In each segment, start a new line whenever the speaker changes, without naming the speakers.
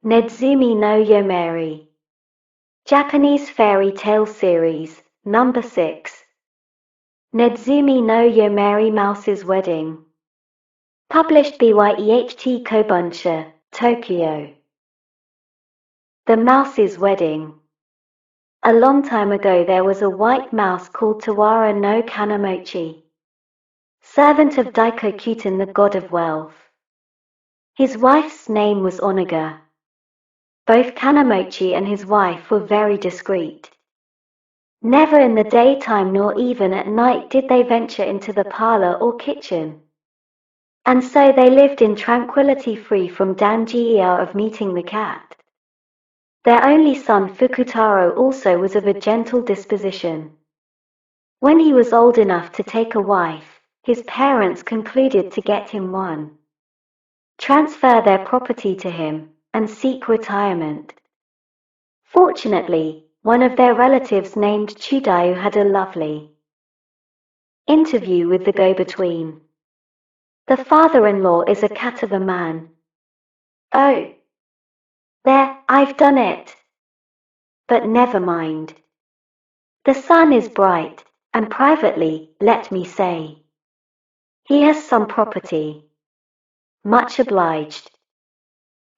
Nedzumi no Yomeiri. Japanese Fairy Tale Series, Number 6. Nedzumi no Yomeiri Mouse's Wedding. Published BYEHT Kobunsha, Tokyo. The Mouse's Wedding. A long time ago there was a white mouse called Tawara no Kanamochi, servant of Daikokutan, the god of wealth. His wife's name was Onaga. Both Kanamochi and his wife were very discreet. Never in the daytime nor even at night did they venture into the parlor or kitchen. And so they lived in tranquility, free from danger of meeting the cat. Their only son Fukutaro also was of a gentle disposition. When he was old enough to take a wife, his parents concluded to get him one, transfer their property to him, and seek retirement. Fortunately, one of their relatives named Chudayu had a lovely interview with the go-between. The father-in-law is a cat of a man. Oh, there, I've done it. But never mind. The son is bright, and privately, let me say, he has some property. Much obliged.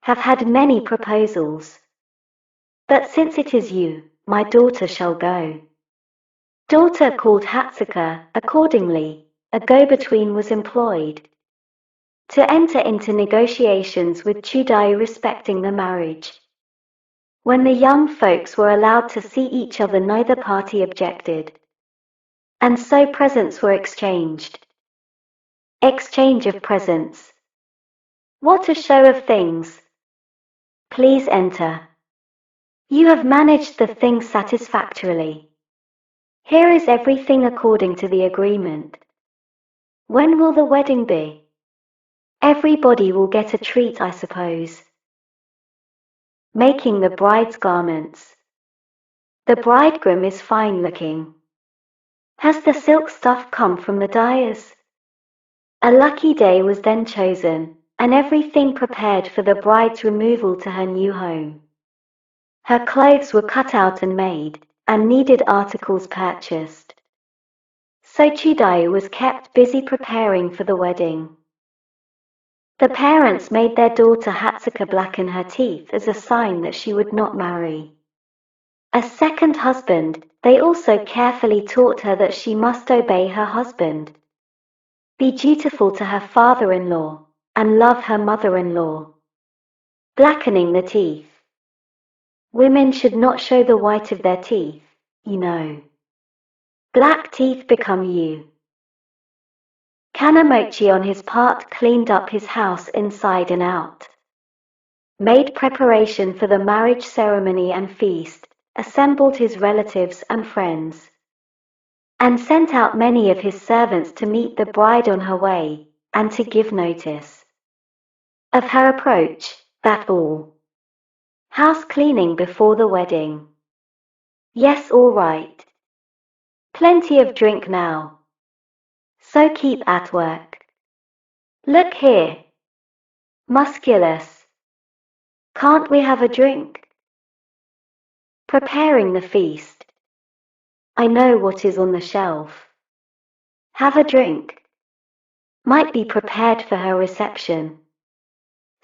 Have had many proposals. But since it is you, my daughter shall go. Daughter called Hatsuka. Accordingly, a go-between was employed to enter into negotiations with Chudayu respecting the marriage. When the young folks were allowed to see each other, neither party objected, and so presents were exchanged. Exchange of presents. What a show of things! Please enter. You have managed the thing satisfactorily. Here is everything according to the agreement. When will the wedding be? Everybody will get a treat, I suppose. Making the bride's garments. The bridegroom is fine looking. Has the silk stuff come from the dyers? A lucky day was then chosen, and everything prepared for the bride's removal to her new home. Her clothes were cut out and made, and needed articles purchased. So Chudayu was kept busy preparing for the wedding. The parents made their daughter Hatsuka blacken her teeth as a sign that she would not marry a second husband. They also carefully taught her that she must obey her husband, be dutiful to her father-in-law, and love her mother-in-law. Blackening the teeth. Women should not show the white of their teeth, you know. Black teeth become you. Kanamochi on his part cleaned up his house inside and out, made preparation for the marriage ceremony and feast, assembled his relatives and friends, and sent out many of his servants to meet the bride on her way, and to give notice of her approach. That all. House cleaning before the wedding. Yes, all right. Plenty of drink now. So keep at work. Look here. Musculus. Can't we have a drink? Preparing the feast. I know what is on the shelf. Have a drink. Might be prepared for her reception.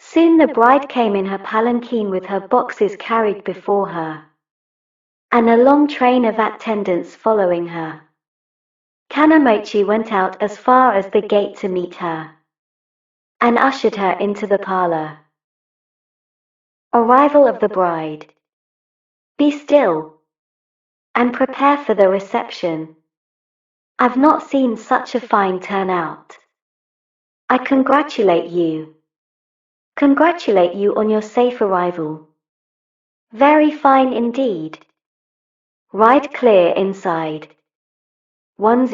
Soon the bride came in her palanquin with her boxes carried before her, and a long train of attendants following her. Kanamochi went out as far as the gate to meet her, and ushered her into the parlor. Arrival of the bride. Be still, and prepare for the reception. I've not seen such a fine turnout. I congratulate you. Congratulate you on your safe arrival. Very fine indeed. Ride clear inside. 10.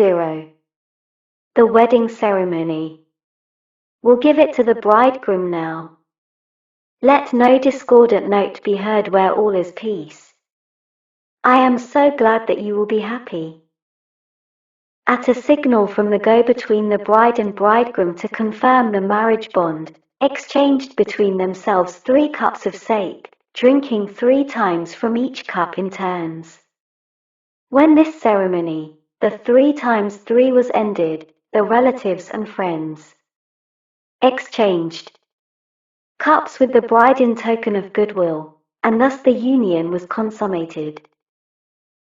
The wedding ceremony. We'll give it to the bridegroom now. Let no discordant note be heard where all is peace. I am so glad that you will be happy. At a signal from the go-between the bride and bridegroom to confirm the marriage bond, exchanged between themselves 3 cups of sake, drinking 3 times from each cup in turns. When this ceremony, the 3 times 3 was ended, the relatives and friends exchanged cups with the bride in token of goodwill, and thus the union was consummated.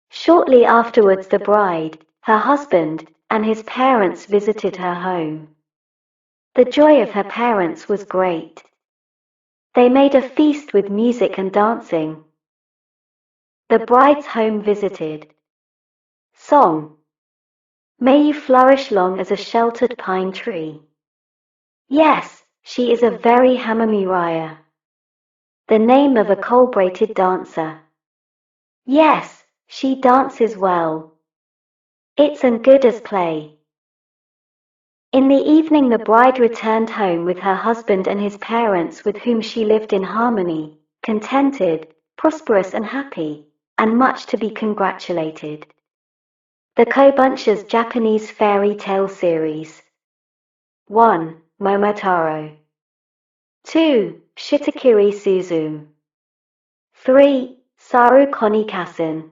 Shortly afterwards the bride, her husband, and his parents visited her home. The joy of her parents was great. They made a feast with music and dancing. The bride's home visited. Song. May you flourish long as a sheltered pine tree. Yes, she is a very Hamamuraya. The name of a coal-braided dancer. Yes, she dances well. It's as good as play. In the evening the bride returned home with her husband and his parents, with whom she lived in harmony, contented, prosperous and happy, and much to be congratulated. The Kobunsha's Japanese Fairy Tale Series. 1. Momotaro. 2. Shitakiri Suzume. 3. Saru Konikasen.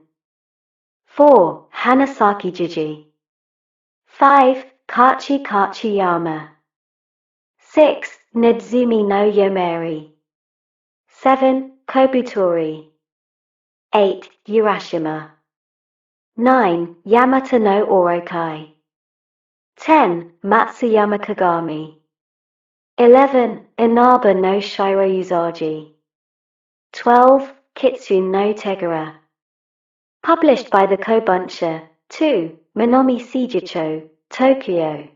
4. Hanasaki Jiji. 5. Kachi Kachi Yama. 6. Nedzumi no Yomeiri. 7. Kobutori. 8. Urashima. 9. Yamata no Orokai. 10. Matsuyama Kagami. 11. Inaba no Shiro Uzaji. 12. Kitsune no Tegara. Published by the Kobunsha, 2. Minomi Seijicho, Tokyo.